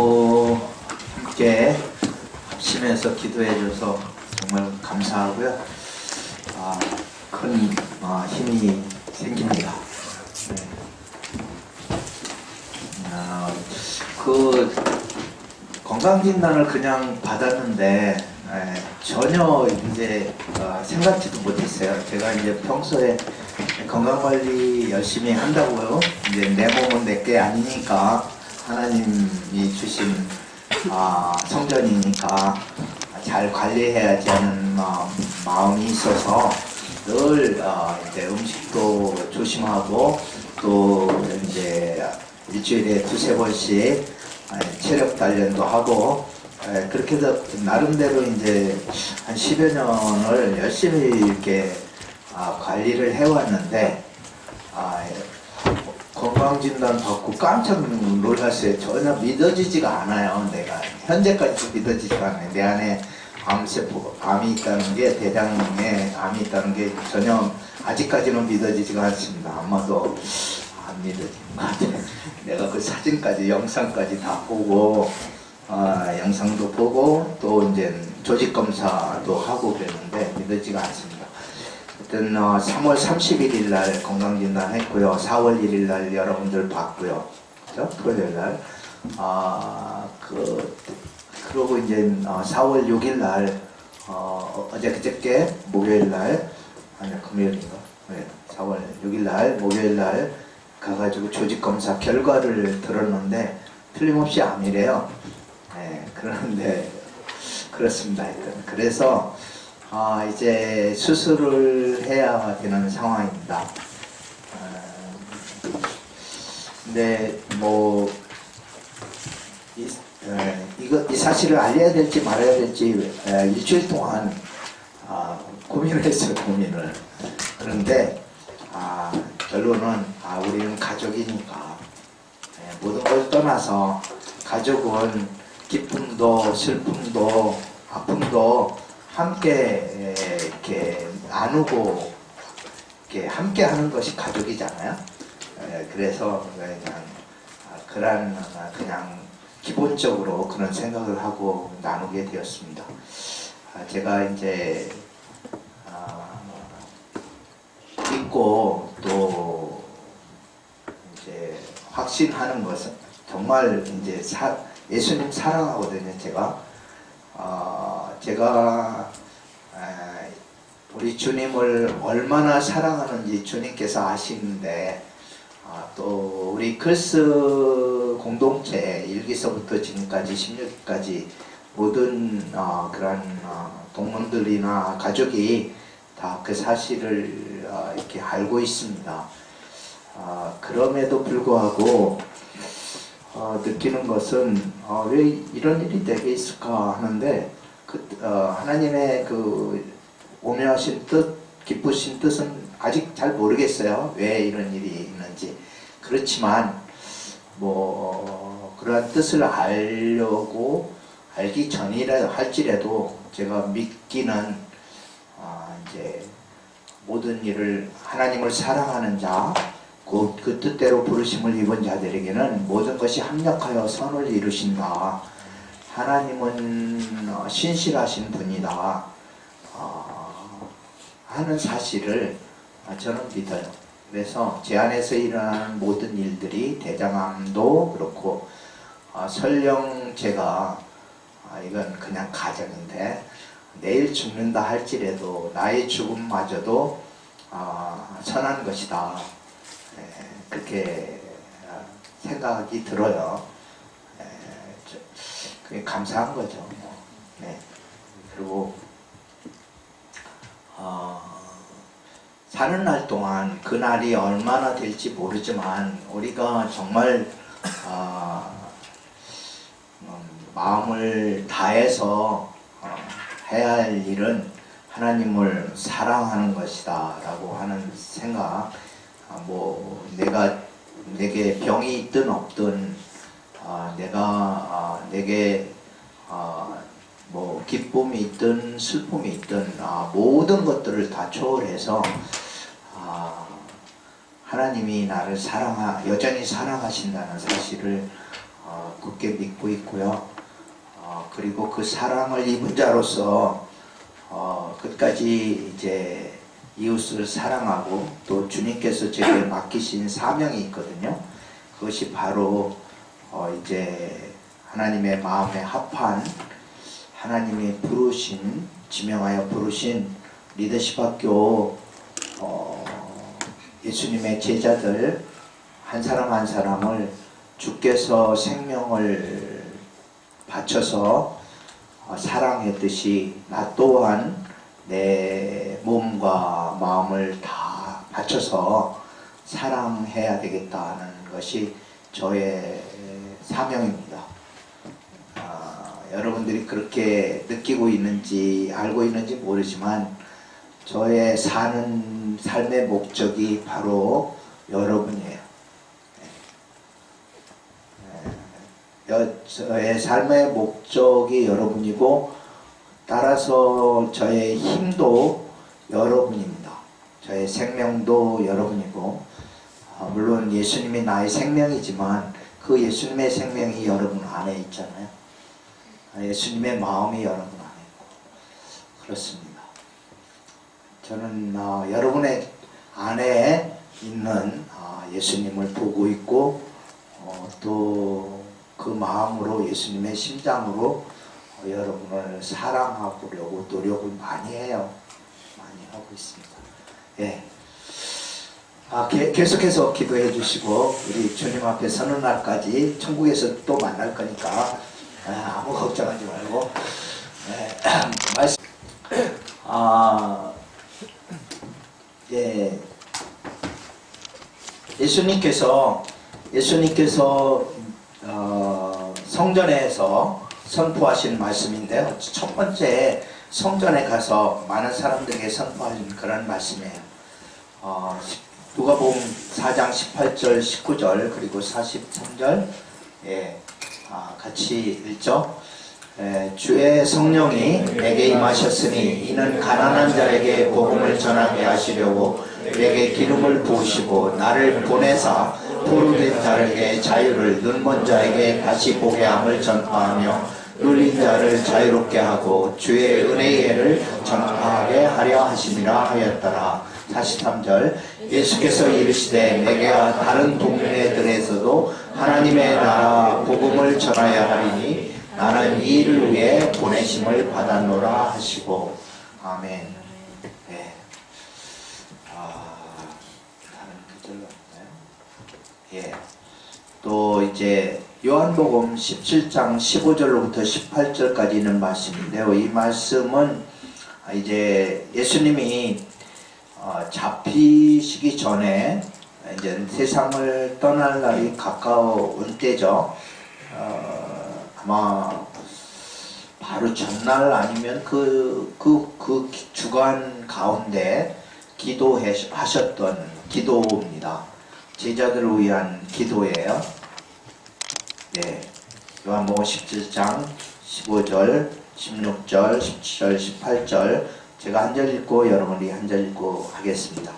또 함께 합심해서 기도해 줘서 정말 감사하고요. 큰 힘이 생깁니다. 네. 그 건강진단을 그냥 받았는데 전혀 이제 생각지도 못했어요. 제가 이제 평소에 건강관리 열심히 한다고요. 이제 내 몸은 내게 아니니까 하나님이 주신 성전이니까 잘 관리해야지 하는 마음이 있어서 늘 이제 음식도 조심하고 또 이제 일주일에 두세 번씩 체력 단련도 하고 그렇게 해서 나름대로 이제 한 10여 년을 열심히 이렇게 관리를 해왔는데 건강진단 받고 깜짝 놀랐어요. 전혀 믿어지지가 않아요. 내가 현재까지도 믿어지지가 않아요. 내 안에 암이 있다는 게, 대장에 암이 있다는 게 전혀 아직까지는 믿어지지가 않습니다. 아마도 안 믿어지는 것 같아요. 내가 그 사진까지 영상까지 다 보고 영상도 보고 또 이제 조직 검사도 하고 그랬는데 믿어지가 않습니다. 하여튼 3월 31일 날 건강진단 했고요. 4월 1일 날 여러분들 봤고요. 그죠? 토요일 날. 그러고 이제 4월 6일 날 어제 그저께 목요일 날 금요일인가? 네, 4월 6일 날 목요일 날 가가지고 조직 검사 결과를 들었는데 틀림없이 암이래요. 네, 그런데 그렇습니다. 하여튼 그래서 이제 수술을 해야 되는 상황입니다. 근데 뭐 이 사실을 알려야 될지 말아야 될지 일주일 동안 고민을 했어요. 고민을. 그런데 결론은 우리는 가족이니까 모든 걸 떠나서 가족은 기쁨도 슬픔도 아픔도 함께 이렇게 나누고 이렇게 함께 하는 것이 가족이잖아요. 그래서 그냥 기본적으로 그런 생각을 하고 나누게 되었습니다. 제가 이제 믿고 또 이제 확신하는 것은 정말 이제 예수님 사랑하거든요. 제가 우리 주님을 얼마나 사랑하는지 주님께서 아시는데 또 우리 글스 공동체 1기서부터 지금까지 16기까지 모든 그런 동문들이나 가족이 다 그 사실을 이렇게 알고 있습니다. 그럼에도 불구하고 느끼는 것은 왜 이런 일이 내게 있을까 하는데 하나님의 그 오묘하신 뜻, 기쁘신 뜻은 아직 잘 모르겠어요. 왜 이런 일이 있는지. 그렇지만 뭐 그러한 뜻을 알기 전이라 할지라도 제가 믿기는 이제 모든 일을 하나님을 사랑하는 자, 그 뜻대로 부르심을 입은 자들에게는 모든 것이 합력하여 선을 이루신다. 하나님은 신실하신 분이다 하는 사실을 저는 믿어요. 그래서 제 안에서 일어나는 모든 일들이 대장암도 그렇고 설령 제가 이건 그냥 가정인데 내일 죽는다 할지라도 나의 죽음마저도 선한 것이다. 그렇게 생각이 들어요. 그게 감사한 거죠. 네. 그리고 사는 날 동안 그 날이 얼마나 될지 모르지만 우리가 정말 마음을 다해서 해야 할 일은 하나님을 사랑하는 것이다 라고 하는 생각. 내게 병이 있든 없든 내게 뭐 기쁨이 있든 슬픔이 있든 모든 것들을 다 초월해서 하나님이 나를 여전히 사랑하신다는 사실을 굳게 믿고 있고요. 그리고 그 사랑을 입은 자로서 끝까지 이제 이웃을 사랑하고 또 주님께서 제게 맡기신 사명이 있거든요. 그것이 바로 이제 하나님의 마음에 합한 하나님이 부르신 지명하여 부르신 리더십 학교 예수님의 제자들 한 사람 한 사람을 주께서 생명을 바쳐서 사랑했듯이 나 또한 내 몸과 마음을 다 바쳐서 사랑해야 되겠다는 것이 저의 사명입니다. 여러분들이 그렇게 느끼고 있는지 알고 있는지 모르지만 저의 사는 삶의 목적이 바로 여러분이에요. 저의 삶의 목적이 여러분이고 따라서 저의 힘도 여러분입니다. 저의 생명도 여러분이고 물론 예수님이 나의 생명이지만 그 예수님의 생명이 여러분 안에 있잖아요. 예수님의 마음이 여러분 안에 있고 그렇습니다. 저는 여러분의 안에 있는 예수님을 보고 있고 또 그 마음으로 예수님의 심장으로 여러분을 사랑하려고 노력을 많이 해요. 많이 하고 있습니다. 예. 계속해서 기도해 주시고 우리 주님 앞에 서는 날까지 천국에서 또 만날 거니까 아무 걱정하지 말고 말씀 예. 예수님께서 성전에서 선포하신 말씀인데요. 첫 번째 성전에 가서 많은 사람들에게 선포하신 그런 말씀이에요. 누가복음 4장 18절 19절 그리고 43절 같이 읽죠. 주의 성령이 내게 임하셨으니 이는 가난한 자에게 복음을 전하게 하시려고 내게 기름을 부으시고 나를 보내사 포로된 자에게 자유를 눈먼 자에게 다시 보게 함을 전파하며 눌린 자를 자유롭게 하고 주의 은혜의 해를 전파하게 하려 하심이라 하였더라. 43절 예수께서 이르시되 내가 다른 동네들에서도 하나님의 나라 복음을 전하여 하리니 나는 이 일을 위해 보내심을 받았노라 하시고 아멘. 네. 다른 구절로 할까요? 예. 또 이제 요한복음 17장 15절로부터 18절까지 있는 말씀인데요. 이 말씀은 이제 예수님이 잡히시기 전에 이제 세상을 떠날 날이 가까운 때죠. 아마 바로 전날 아니면 그 주간 가운데 기도하셨던 기도입니다. 제자들을 위한 기도예요. 네, 요한복음 17장 15절, 16절, 17절, 18절 제가 한 절 읽고 여러분이 한 절 읽고 하겠습니다.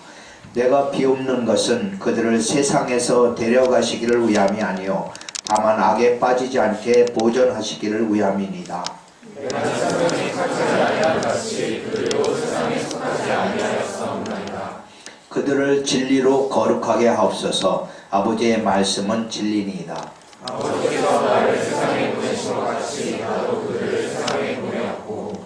내가 비옵는 것은 그들을 세상에서 데려가시기를 위함이 아니요 다만 악에 빠지지 않게 보존하시기를 위함이니이다. 내가 세상에 속하지 아니한 같이 그들도 세상에 속하지 아니하였사옵나이다. 그들을 진리로 거룩하게 하옵소서. 아버지의 말씀은 진리니이다. 아버지께서 나를 세상에 보내신 것 같이 나도 그들을 세상에 보내었고.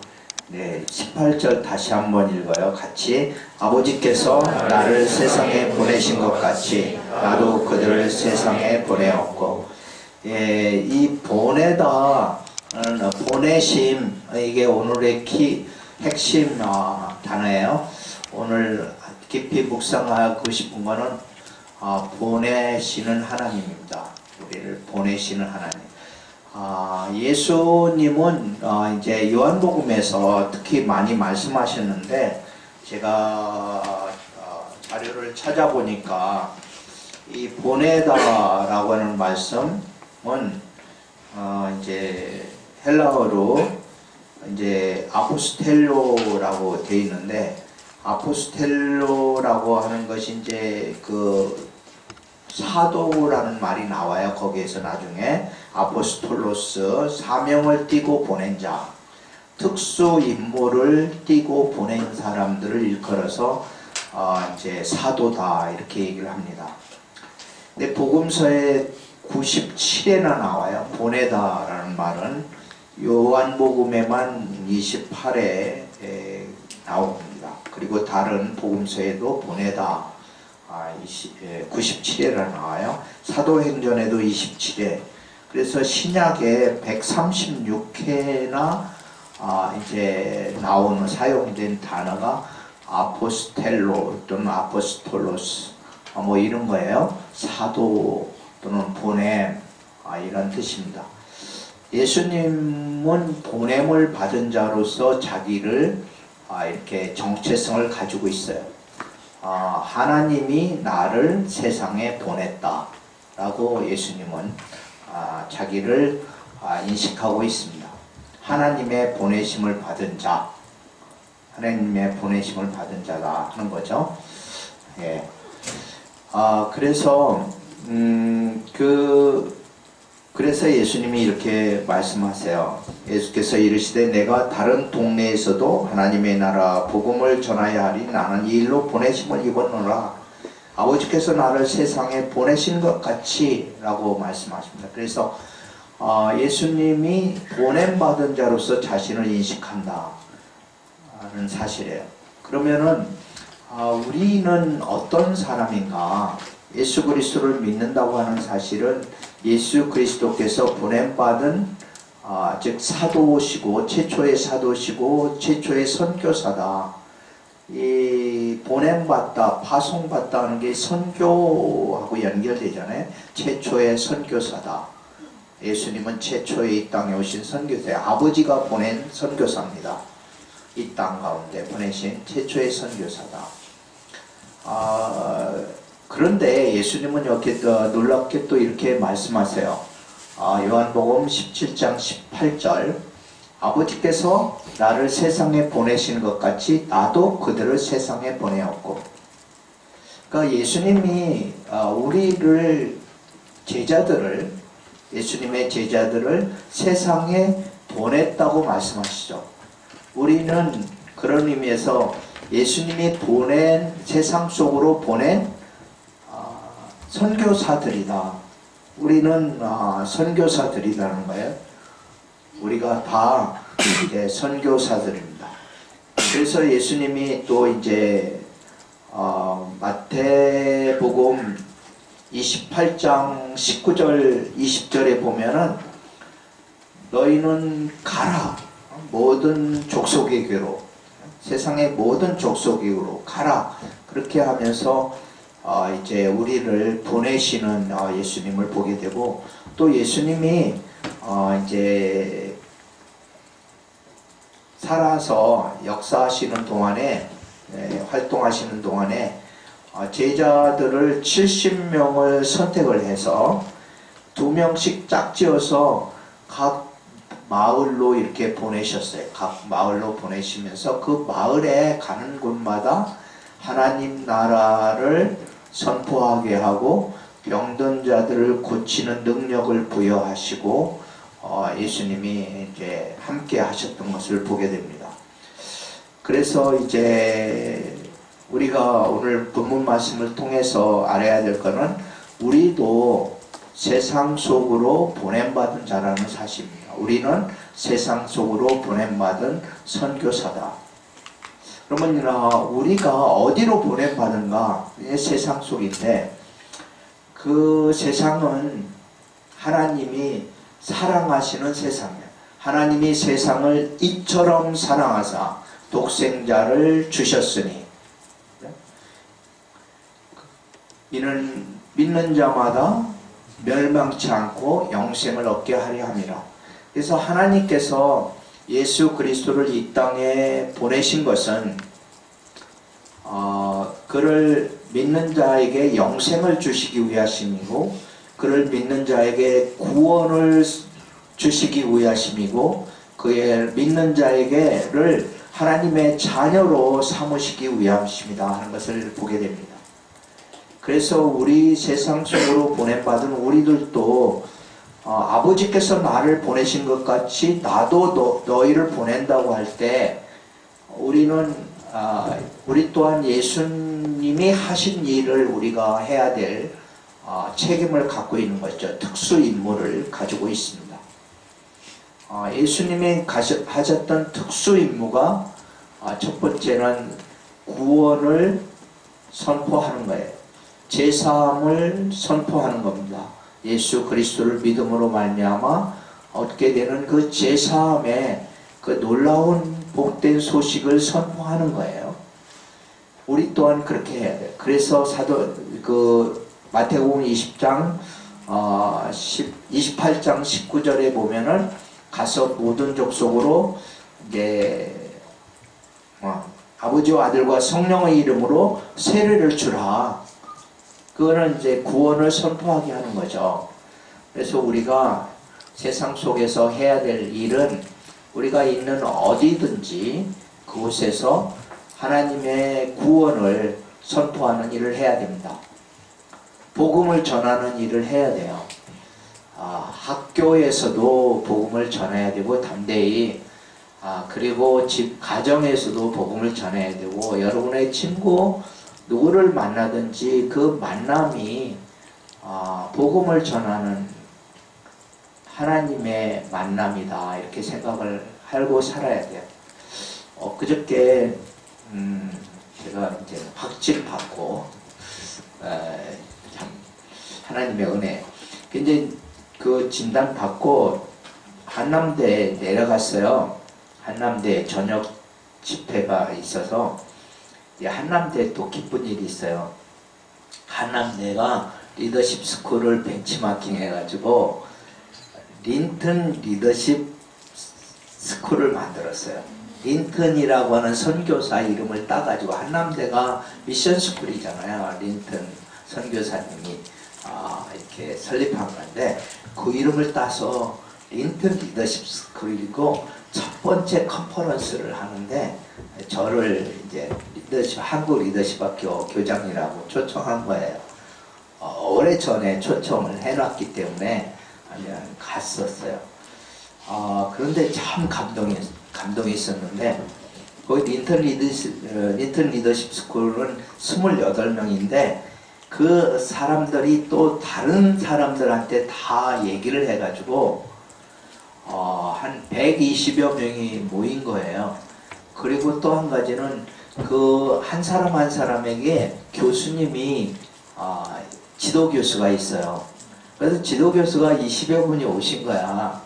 네, 18절 다시 한번 읽어요. 같이 아버지께서 나를 세상에 보내신 것 같이 나도 그들을 세상에 보내었고. 예, 이 보내다, 보내심 이게 오늘의 핵심 단어예요. 오늘 깊이 묵상하고 싶은 거는 보내시는 하나님입니다. 우리를 보내시는 하나님. 예수님은 이제 요한복음에서 특히 많이 말씀하셨는데 제가 자료를 찾아보니까 이 보내다라고 하는 말씀은 이제 헬라어로 이제 아포스텔로라고 되어 있는데 아포스텔로라고 하는 것이 이제 그 사도라는 말이 나와요. 거기에서 나중에 아포스톨로스, 사명을 띠고 보낸 자, 특수 임무를 띠고 보낸 사람들을 일컬어서 이제 사도다 이렇게 얘기를 합니다. 근데 복음서에 97회나 나와요. 보내다라는 말은 요한복음에만 28회에 나옵니다. 그리고 다른 복음서에도 보내다 97회라 나와요. 사도행전에도 27회. 그래서 신약에 136회나 이제 사용된 단어가 아포스텔로 또는 아포스톨로스 뭐 이런 거예요. 사도 또는 보냄 이런 뜻입니다. 예수님은 보냄을 받은 자로서 자기를 이렇게 정체성을 가지고 있어요. 하나님이 나를 세상에 보냈다 라고 예수님은 자기를 인식하고 있습니다. 하나님의 보내심을 받은 자, 하나님의 보내심을 받은 자다 하는 거죠. 예. 그래서 예수님이 이렇게 말씀하세요. 예수께서 이르시되 내가 다른 동네에서도 하나님의 나라 복음을 전하여 하리. 나는 이 일로 보내심을 입었노라. 아버지께서 나를 세상에 보내신 것 같이 라고 말씀하십니다. 그래서 예수님이 보냄받은 자로서 자신을 인식한다 하는 사실이에요. 그러면은 우리는 어떤 사람인가? 예수 그리스도를 믿는다고 하는 사실은 예수 그리스도께서 보냄받은 즉 사도시고 최초의 사도시고 최초의 선교사다. 이 보냄받다, 파송받다 하는 게 선교하고 연결되잖아요. 최초의 선교사다. 예수님은 최초의 이 땅에 오신 선교사예요. 아버지가 보낸 선교사입니다. 이 땅 가운데 보내신 최초의 선교사다. 그런데 예수님은 이렇게 놀랍게 또 이렇게 말씀하세요. 요한복음 17장 18절 아버지께서 나를 세상에 보내신 것 같이 나도 그들을 세상에 보내었고. 그러니까 예수님이 우리를 예수님의 제자들을 세상에 보냈다고 말씀하시죠. 우리는 그런 의미에서 예수님이 세상 속으로 보낸 선교사들이다. 우리는 선교사들이라는 거예요. 우리가 다 이제 선교사들입니다. 그래서 예수님이 또 이제 마태복음 28장 19절 20절에 보면은 너희는 가라 모든 족속에게로 세상의 모든 족속에게로 가라 그렇게 하면서 이제 우리를 보내시는 예수님을 보게 되고 또 예수님이 이제 살아서 역사하시는 동안에 활동하시는 동안에 제자들을 70명을 선택을 해서 2명씩 짝지어서 각 마을로 이렇게 보내셨어요. 각 마을로 보내시면서 그 마을에 가는 곳마다 하나님 나라를 선포하게 하고 병든 자들을 고치는 능력을 부여하시고 예수님이 이제 함께 하셨던 것을 보게 됩니다. 그래서 이제 우리가 오늘 본문 말씀을 통해서 알아야 될 것은 우리도 세상 속으로 보냄받은 자라는 사실입니다. 우리는 세상 속으로 보냄받은 선교사다. 그러면 우리가 어디로 보냄받은가? 세상 속인데 그 세상은 하나님이 사랑하시는 세상이에요. 하나님이 세상을 이처럼 사랑하사 독생자를 주셨으니 이는 믿는 자마다 멸망치 않고 영생을 얻게 하려 함이라. 그래서 하나님께서 예수 그리스도를 이 땅에 보내신 것은 그를 믿는 자에게 영생을 주시기 위하심이고 그를 믿는 자에게 구원을 주시기 위하심이고 그의 믿는 자에게를 하나님의 자녀로 삼으시기 위함입니다 하는 것을 보게 됩니다. 그래서 우리 세상 속으로 보냄받은 우리들도 아버지께서 나를 보내신 것 같이 나도 너희를 보낸다고 할 때 우리는 우리 또한 예수님이 하신 일을 우리가 해야 될 책임을 갖고 있는 것이죠. 특수 임무를 가지고 있습니다. 예수님이 하셨던 특수 임무가 첫 번째는 구원을 선포하는 거예요. 제사함을 선포하는 겁니다. 예수 그리스도를 믿음으로 말미암아 얻게 되는 그 제사함의 그 놀라운 복된 소식을 선포하는 거예요. 우리 또한 그렇게 해야 돼요. 그래서 마태복음 20장 28장 19절에 보면은 가서 모든 족속으로 이제 아버지와 아들과 성령의 이름으로 세례를 주라. 그거는 이제 구원을 선포하게 하는 거죠. 그래서 우리가 세상 속에서 해야 될 일은 우리가 있는 어디든지 그곳에서 하나님의 구원을 선포하는 일을 해야 됩니다. 복음을 전하는 일을 해야 돼요. 학교에서도 복음을 전해야 되고 담대히 그리고 집 가정에서도 복음을 전해야 되고 여러분의 친구 누구를 만나든지 그 만남이 복음을 전하는 하나님의 만남이다 이렇게 생각을 하고 살아야 돼요. 그저께 제가 이제 확진 받고 참 하나님의 은혜. 근데 그 진단 받고 한남대에 내려갔어요. 한남대 저녁 집회가 있어서 한남대에 또 기쁜 일이 있어요. 한남대가 리더십 스쿨을 벤치마킹 해가지고 린튼 리더십 스쿨을 만들었어요. 린튼이라고 하는 선교사 이름을 따가지고 한남대가 미션 스쿨이잖아요. 린튼 선교사님이 이렇게 설립한 건데 그 이름을 따서 린튼 리더십 스쿨이고 첫 번째 컨퍼런스를 하는데 저를 이제 한국 리더십학교 교장이라고 초청한 거예요. 오래전에 초청을 해놨기 때문에 갔었어요. 그런데 참 감동이 있었는데 거기 린튼 리더십 스쿨은 28명인데 그 사람들이 또 다른 사람들한테 다 얘기를 해가지고 한 120여 명이 모인 거예요. 그리고 또 한 가지는 그 한 사람 한 사람에게 교수님이 지도교수가 있어요. 그래서 지도교수가 20여 분이 오신 거야.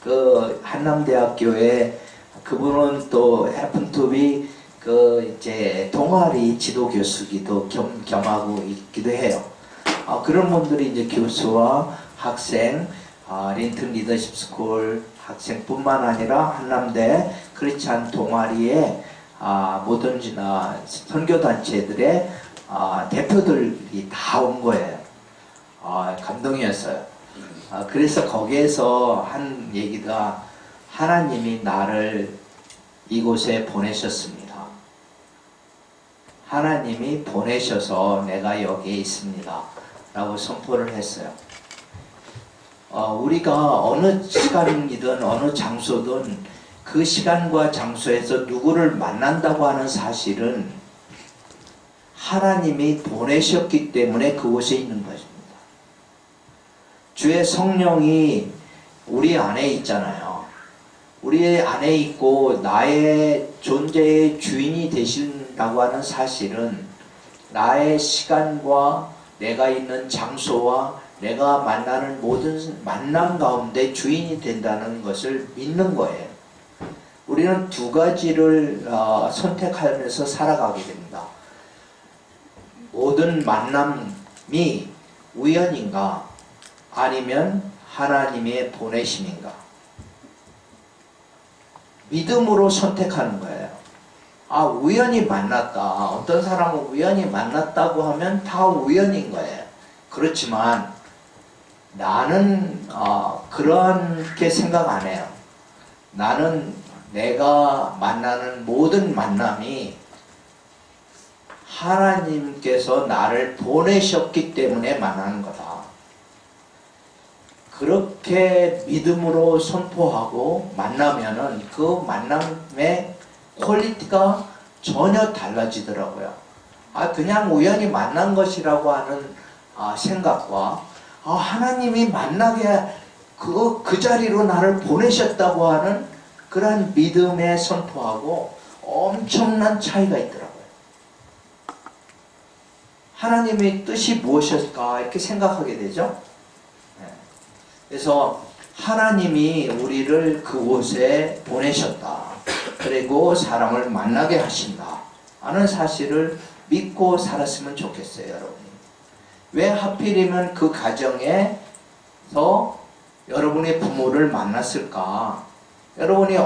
그 한남대학교에 그분은 또 happen to be 그 이제 동아리 지도교수기도 겸하고 있기도 해요. 그런 분들이 이제 교수와 학생, 린튼 리더십 스쿨 학생뿐만 아니라 한남대 크리스찬 동아리의 모든 선교단체들의 대표들이 다 온 거예요. 감동이었어요. 그래서 거기에서 한 얘기가 하나님이 나를 이곳에 보내셨습니다. 하나님이 보내셔서 내가 여기에 있습니다. 라고 선포를 했어요. 우리가 어느 시간이든 어느 장소든 그 시간과 장소에서 누구를 만난다고 하는 사실은 하나님이 보내셨기 때문에 그곳에 있는 것입니다. 주의 성령이 우리 안에 있잖아요. 우리 안에 있고 나의 존재의 주인이 되신다고 하는 사실은 나의 시간과 내가 있는 장소와 내가 만나는 모든 만남 가운데 주인이 된다는 것을 믿는 거예요. 우리는 두 가지를 선택하면서 살아가게 됩니다. 모든 만남이 우연인가 아니면 하나님의 보내심인가? 믿음으로 선택하는 거예요. 우연히 만났다. 어떤 사람은 우연히 만났다고 하면 다 우연인 거예요. 그렇지만 나는 그렇게 생각 안 해요. 나는 내가 만나는 모든 만남이 하나님께서 나를 보내셨기 때문에 만나는 거다. 그렇게 믿음으로 선포하고 만나면은 그 만남의 퀄리티가 전혀 달라지더라고요. 그냥 우연히 만난 것이라고 하는 생각과 하나님이 만나게 그 자리로 나를 보내셨다고 하는 그러한 믿음의 선포하고 엄청난 차이가 있더라고요. 하나님의 뜻이 무엇일까 이렇게 생각하게 되죠. 그래서 하나님이 우리를 그곳에 보내셨다. 그리고 사람을 만나게 하신다 하는 사실을 믿고 살았으면 좋겠어요, 여러분이. 왜 하필이면 그 가정에서 여러분의 부모를 만났을까? 여러분이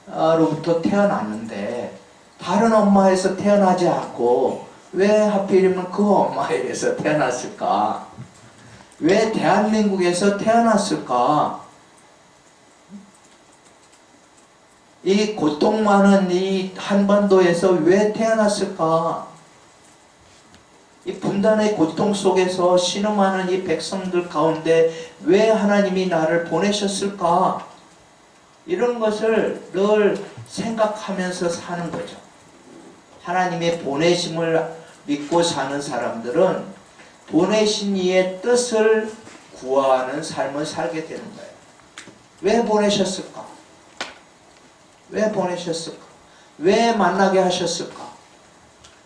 엄마로부터 태어났는데 다른 엄마에서 태어나지 않고 왜 하필이면 그 엄마에서 태어났을까? 왜 대한민국에서 태어났을까? 이 고통 많은 이 한반도에서 왜 태어났을까? 이 분단의 고통 속에서 신음하는 이 백성들 가운데 왜 하나님이 나를 보내셨을까? 이런 것을 늘 생각하면서 사는 거죠. 하나님의 보내심을 믿고 사는 사람들은 보내신 이의 뜻을 구하는 삶을 살게 되는 거예요. 왜 보내셨을까? 왜 보내셨을까? 왜 만나게 하셨을까?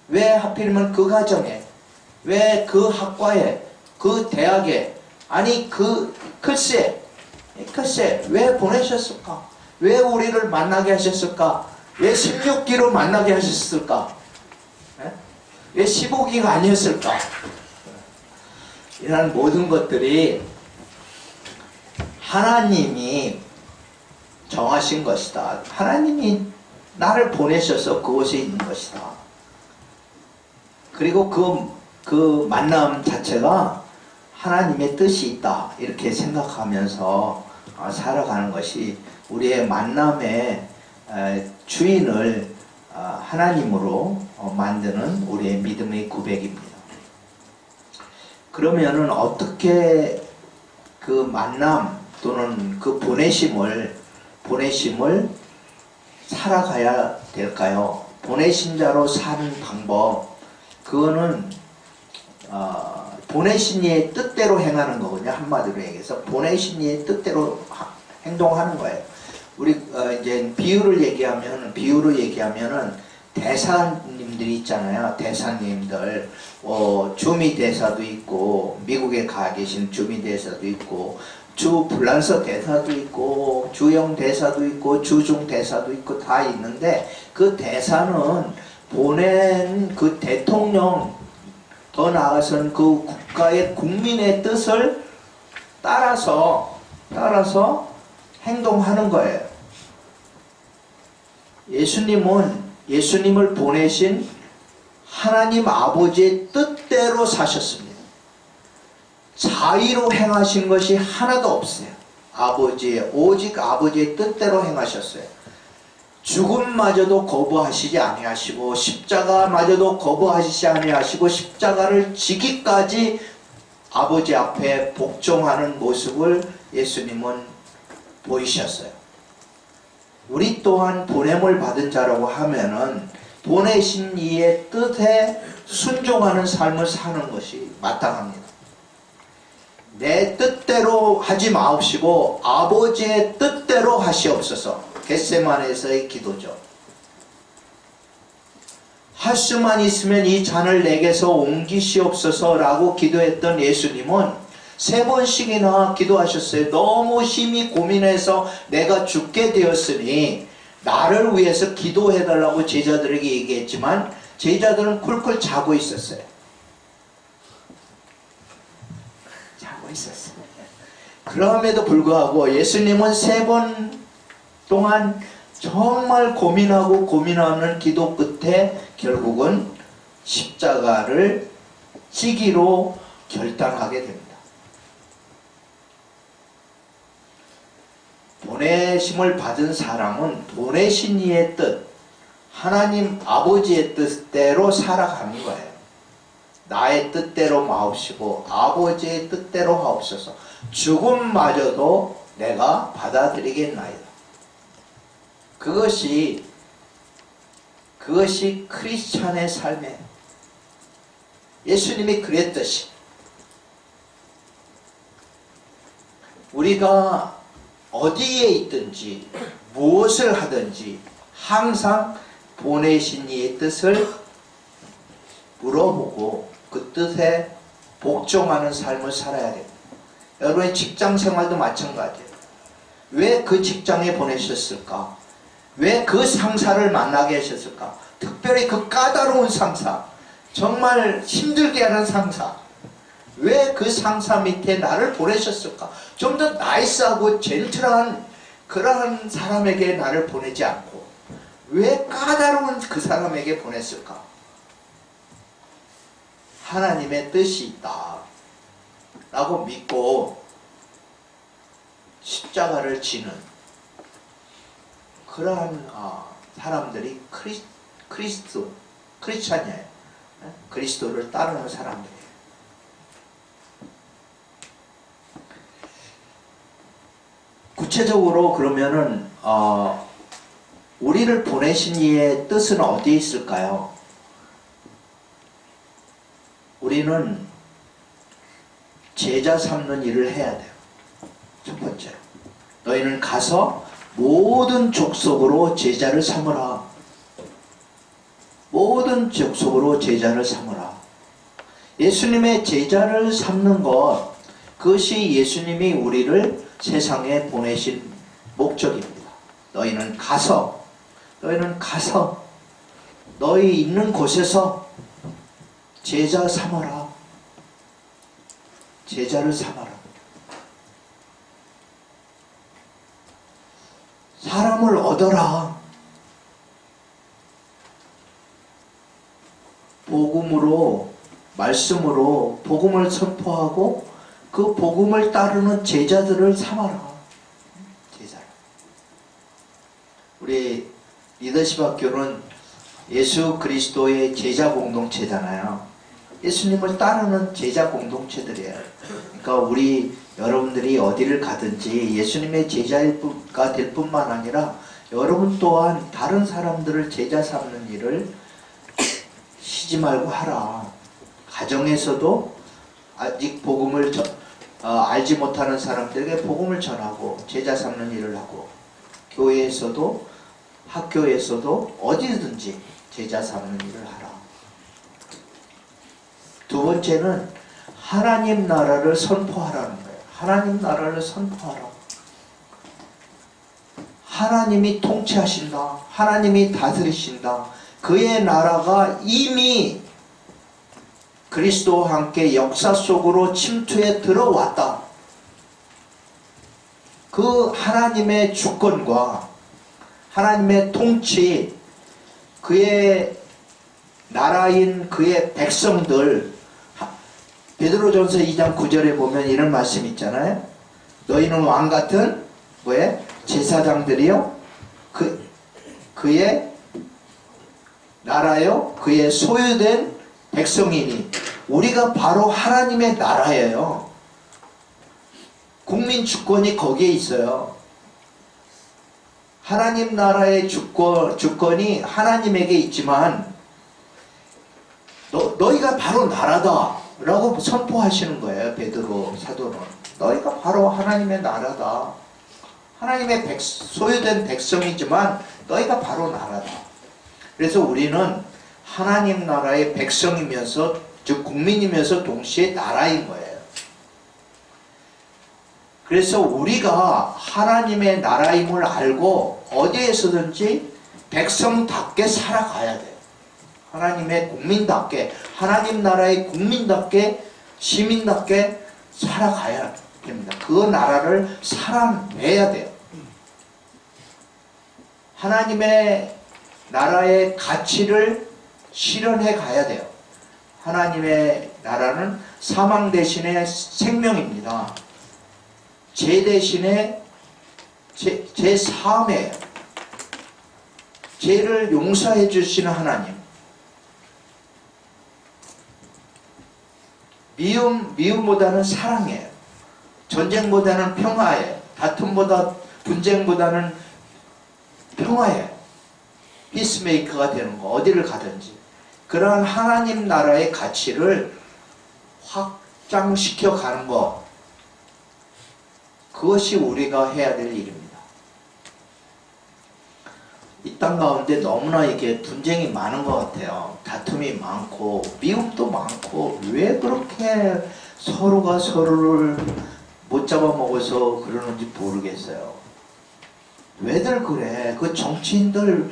왜 하필이면 그 가정에, 왜 그 학과에, 그 대학에, 아니 글쎄 왜 보내셨을까? 왜 우리를 만나게 하셨을까? 왜 16기로 만나게 하셨을까? 왜 15기가 아니었을까? 이런 모든 것들이 하나님이 정하신 것이다. 하나님이 나를 보내셔서 그곳에 있는 것이다. 그리고 그 만남 자체가 하나님의 뜻이 있다. 이렇게 생각하면서 살아가는 것이 우리의 만남의 주인을 하나님으로 만드는 우리의 믿음의 고백입니다. 그러면은 어떻게 그 만남 또는 그 보내심을 살아가야 될까요? 보내신 자로 사는 방법, 그거는 보내신 이의 뜻대로 행하는 거거든요. 한마디로 얘기해서 보내신 이의 뜻대로 행동하는 거예요. 우리 이제 비유로 얘기하면은 대사님들이 있잖아요. 대사님들, 주미 대사도 있고, 미국에 가 계신 주미 대사도 있고, 주 불란서 대사도 있고, 주영 대사도 있고, 주중 대사도 있고, 다 있는데, 그 대사는 보낸 그 대통령, 더 나아가서는 그 국가의 국민의 뜻을 따라서 행동하는 거예요. 예수님을 보내신 하나님 아버지의 뜻대로 사셨습니다. 자의로 행하신 것이 하나도 없어요. 오직 아버지의 뜻대로 행하셨어요. 죽음마저도 거부하시지 아니하시고 십자가마저도 거부하시지 아니하시고 십자가를 지기까지 아버지 앞에 복종하는 모습을 예수님은 보이셨어요. 우리 또한 보냄을 받은 자라고 하면은 보내신 이의 뜻에 순종하는 삶을 사는 것이 마땅합니다. 내 뜻대로 하지 마옵시고 아버지의 뜻대로 하시옵소서. 겟세마네에서의 기도죠. 할 수만 있으면 이 잔을 내게서 옮기시옵소서 라고 기도했던 예수님은 3번씩이나 기도하셨어요. 너무 심히 고민해서 내가 죽게 되었으니 나를 위해서 기도해달라고 제자들에게 얘기했지만 제자들은 쿨쿨 자고 있었어요. 그럼에도 불구하고 예수님은 3번 동안 정말 고민하는 기도 끝에 결국은 십자가를 지기로 결단하게 됩니다. 보내심을 받은 사람은 보내신 이의 뜻, 하나님 아버지의 뜻대로 살아가는 거예요. 나의 뜻대로 마옵시고 아버지의 뜻대로 하옵소서. 죽음마저도 내가 받아들이겠나이다. 그것이 크리스찬의 삶이에요. 예수님이 그랬듯이 우리가 어디에 있든지 무엇을 하든지 항상 보내신 이의 뜻을 물어보고 그 뜻에 복종하는 삶을 살아야 됩니다. 여러분의 직장 생활도 마찬가지예요. 왜 그 직장에 보내셨을까? 왜 그 상사를 만나게 하셨을까? 특별히 그 까다로운 상사, 정말 힘들게 하는 상사, 왜 그 상사 밑에 나를 보내셨을까? 좀 더 나이스하고 젠틀한 그러한 사람에게 나를 보내지 않고 왜 까다로운 그 사람에게 보냈을까? 하나님의 뜻이 있다 라고 믿고 십자가를 지는 그러한 사람들이 크리스찬이에요. 그리스도를 따르는 사람들이에요. 구체적으로 그러면은 우리를 보내신 이의 뜻은 어디에 있을까요? 우리는 제자 삼는 일을 해야 돼요. 첫 번째로 너희는 가서 모든 족속으로 제자를 삼으라. 모든 족속으로 제자를 삼으라. 예수님의 제자를 삼는 것, 그것이 예수님이 우리를 세상에 보내신 목적입니다. 너희는 가서 너희 있는 곳에서 제자 삼아라. 제자를 삼아라. 사람을 얻어라. 복음으로, 말씀으로 복음을 선포하고 그 복음을 따르는 제자들을 삼아라. 제자. 우리 리더십 학교는 예수 그리스도의 제자 공동체잖아요. 예수님을 따르는 제자 공동체들이에요. 그러니까 우리 여러분들이 어디를 가든지 예수님의 제자가 될 뿐만 아니라 여러분 또한 다른 사람들을 제자 삼는 일을 쉬지 말고 하라. 가정에서도 아직 복음을 알지 못하는 사람들에게 복음을 전하고 제자 삼는 일을 하고, 교회에서도 학교에서도 어디든지 제자 삼는 일을 하라. 두 번째는 하나님 나라를 선포하라는 거예요. 하나님 나라를 선포하라. 하나님이 통치하신다. 하나님이 다스리신다. 그의 나라가 이미 그리스도와 함께 역사 속으로 침투해 들어왔다. 그 하나님의 주권과 하나님의 통치, 그의 나라인 그의 백성들, 베드로전서 2장 9절에 보면 이런 말씀이 있잖아요. 너희는 왕같은 제사장들이요, 그의 나라요, 그의 소유된 백성이니. 우리가 바로 하나님의 나라예요. 국민 주권이 거기에 있어요. 하나님 나라의 주권이 하나님에게 있지만 너희가 바로 나라다 라고 선포하시는 거예요. 베드로 사도는 너희가 바로 하나님의 나라다. 하나님의 소유된 백성이지만 너희가 바로 나라다. 그래서 우리는 하나님 나라의 백성이면서, 즉 국민이면서 동시에 나라인 거예요. 그래서 우리가 하나님의 나라임을 알고 어디에서든지 백성답게 살아가야 돼요. 하나님의 국민답게, 하나님 나라의 국민답게, 시민답게 살아가야 됩니다. 그 나라를 살아내야 돼요. 하나님의 나라의 가치를 실현해 가야 돼요. 하나님의 나라는 사망 대신에 생명입니다. 죄 대신에 제 사함이에요. 죄를 용서해 주시는 하나님. 미움보다는 사랑이에요. 전쟁보다는 평화에, 다툼보다 분쟁보다는 평화에 피스메이커가 되는 거, 어디를 가든지 그러한 하나님 나라의 가치를 확장시켜 가는 것, 그것이 우리가 해야 될 일입니다. 이 땅 가운데 너무나 이게 분쟁이 많은 것 같아요. 다툼이 많고 미움도 많고, 왜 그렇게 서로가 서로를 못 잡아먹어서 그러는지 모르겠어요. 왜들 그래? 그 정치인들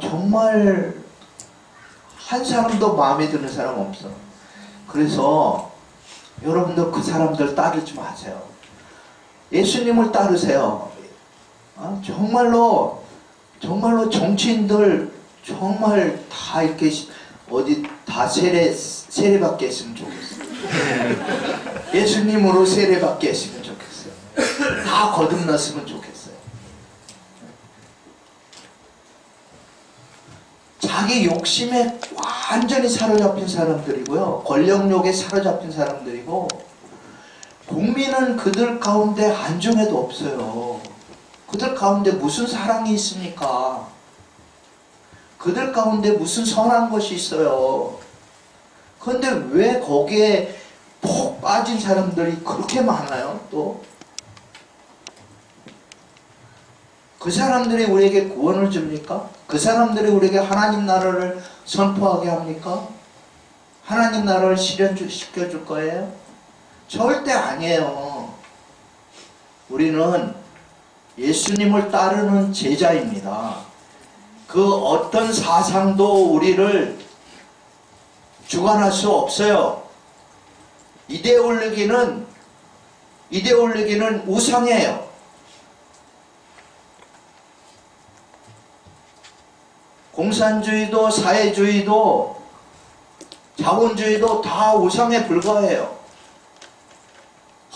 정말 한 사람도 마음에 드는 사람 없어. 그래서 여러분들 그 사람들 따르지 마세요. 예수님을 따르세요. 정말로 정치인들 정말 다 이렇게 어디 다 세례받게 했으면 좋겠어요. 예수님으로 세례받게 했으면 좋겠어요. 다 거듭났으면 좋겠어요. 자기 욕심에 완전히 사로잡힌 사람들이고요, 권력욕에 사로잡힌 사람들이고, 국민은 그들 가운데 안중에도 없어요. 그들 가운데 무슨 사랑이 있습니까? 그들 가운데 무슨 선한 것이 있어요? 그런데 왜 거기에 폭 빠진 사람들이 그렇게 많아요? 또 그 사람들이 우리에게 구원을 줍니까? 그 사람들이 우리에게 하나님 나라를 선포하게 합니까? 하나님 나라를 실현시켜줄 거예요? 절대 아니에요. 우리는 예수님을 따르는 제자입니다. 그 어떤 사상도 우리를 주관할 수 없어요. 이데올로기는 우상이에요. 공산주의도 사회주의도 자본주의도 다 우상에 불과해요.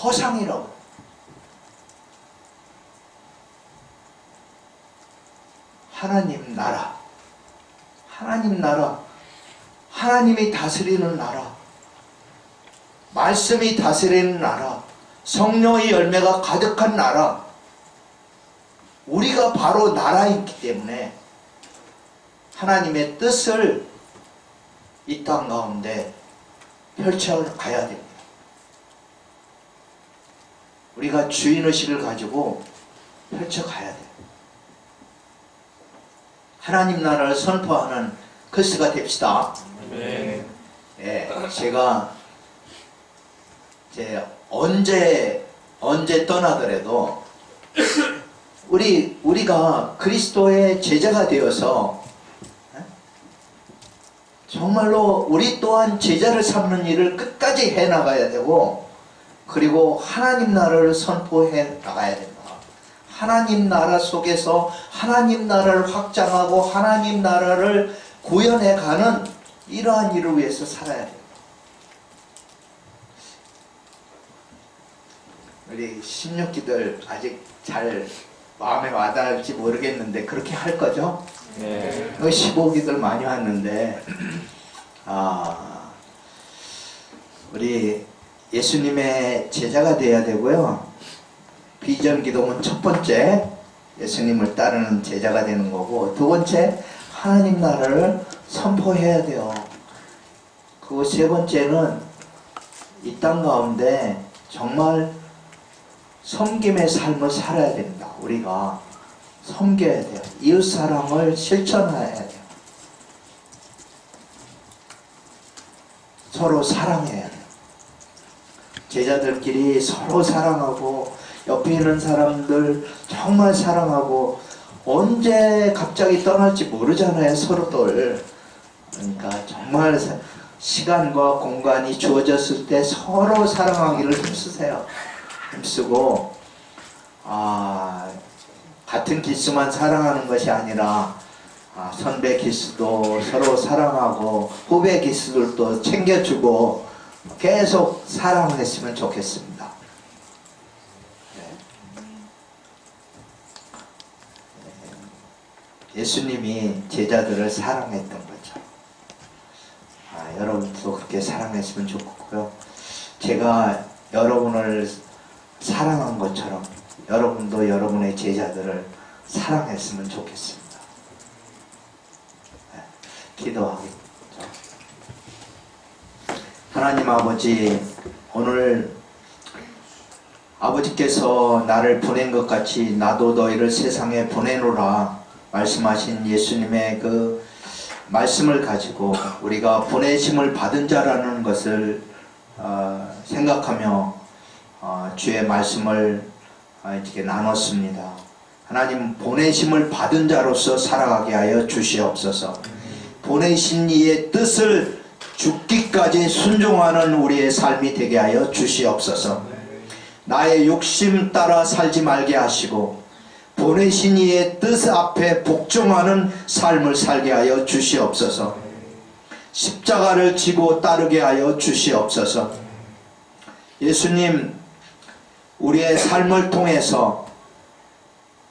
허상이라고. 하나님 나라, 하나님이 다스리는 나라, 말씀이 다스리는 나라, 성령의 열매가 가득한 나라, 우리가 바로 나라이기 때문에 하나님의 뜻을 이 땅 가운데 펼쳐가야 됩니다. 우리가 주인의식을 가지고 펼쳐가야 돼요. 하나님 나라를 선포하는 크리스가 됩시다. 네. 제가 언제 떠나더라도 우리가 그리스도의 제자가 되어서 정말로 우리 또한 제자를 삼는 일을 끝까지 해나가야 되고, 그리고 하나님 나라를 선포해 나가야 됩니다. 하나님 나라 속에서 하나님 나라를 확장하고 하나님 나라를 구현해 가는 이러한 일을 위해서 살아야 됩니다. 우리 16기들 아직 잘 마음에 와닿을지 모르겠는데 그렇게 할 거죠? 네. 15기들 많이 왔는데 우리 예수님의 제자가 돼야 되고요. 비전 기도는 첫 번째 예수님을 따르는 제자가 되는 거고, 두 번째 하나님 나라를 선포해야 돼요. 그리고 세 번째는 이 땅 가운데 정말 섬김의 삶을 살아야 됩니다. 우리가 섬겨야 돼요. 이웃사랑을 실천해야 돼요. 서로 사랑해야 돼요. 제자들끼리 서로 사랑하고, 옆에 있는 사람들 정말 사랑하고, 언제 갑자기 떠날지 모르잖아요, 서로들. 그러니까 정말 시간과 공간이 주어졌을 때 서로 사랑하기를 힘쓰세요. 힘쓰고, 같은 기수만 사랑하는 것이 아니라 선배 기수도 서로 사랑하고 후배 기수들도 챙겨주고 계속 사랑했으면 좋겠습니다. 예수님이 제자들을 사랑했던 거죠. 여러분도 그렇게 사랑했으면 좋겠고요. 제가 여러분을 사랑한 것처럼 여러분도 여러분의 제자들을 사랑했으면 좋겠습니다. 네, 기도하겠습니다. 하나님 아버지, 오늘 아버지께서 나를 보낸 것 같이 나도 너희를 세상에 보내노라 말씀하신 예수님의 그 말씀을 가지고 우리가 보내심을 받은 자라는 것을 생각하며 주의 말씀을 이렇게 나눴습니다. 하나님, 보내심을 받은 자로서 살아가게 하여 주시옵소서. 보내신 이의 뜻을 죽기까지 순종하는 우리의 삶이 되게 하여 주시옵소서. 나의 욕심 따라 살지 말게 하시고 보내신 이의 뜻 앞에 복종하는 삶을 살게 하여 주시옵소서. 십자가를 지고 따르게 하여 주시옵소서. 예수님, 우리의 삶을 통해서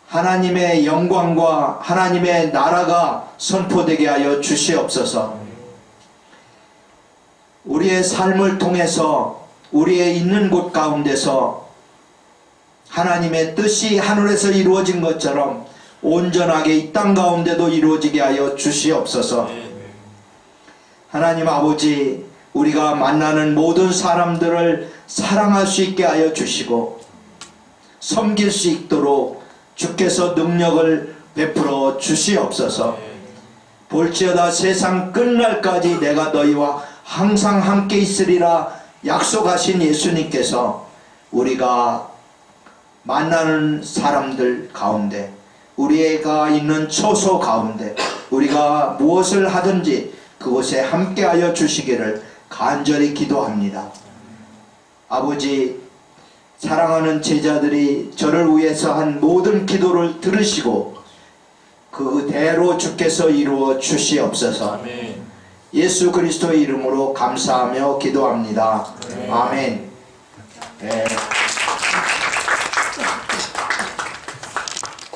하나님의 영광과 하나님의 나라가 선포되게 하여 주시옵소서. 우리의 삶을 통해서 우리의 있는 곳 가운데서 하나님의 뜻이 하늘에서 이루어진 것처럼 온전하게 이 땅 가운데도 이루어지게 하여 주시옵소서. 하나님 아버지, 우리가 만나는 모든 사람들을 사랑할 수 있게 하여 주시고 섬길 수 있도록 주께서 능력을 베풀어 주시옵소서. 볼지어다 세상 끝날까지 내가 너희와 항상 함께 있으리라 약속하신 예수님께서 우리가 만나는 사람들 가운데, 우리가 있는 처소 가운데 우리가 무엇을 하든지 그곳에 함께하여 주시기를 간절히 기도합니다. 아버지, 사랑하는 제자들이 저를 위해서 한 모든 기도를 들으시고 그대로 주께서 이루어 주시옵소서. 아멘. 예수 그리스도의 이름으로 감사하며 기도합니다. 아멘. 네.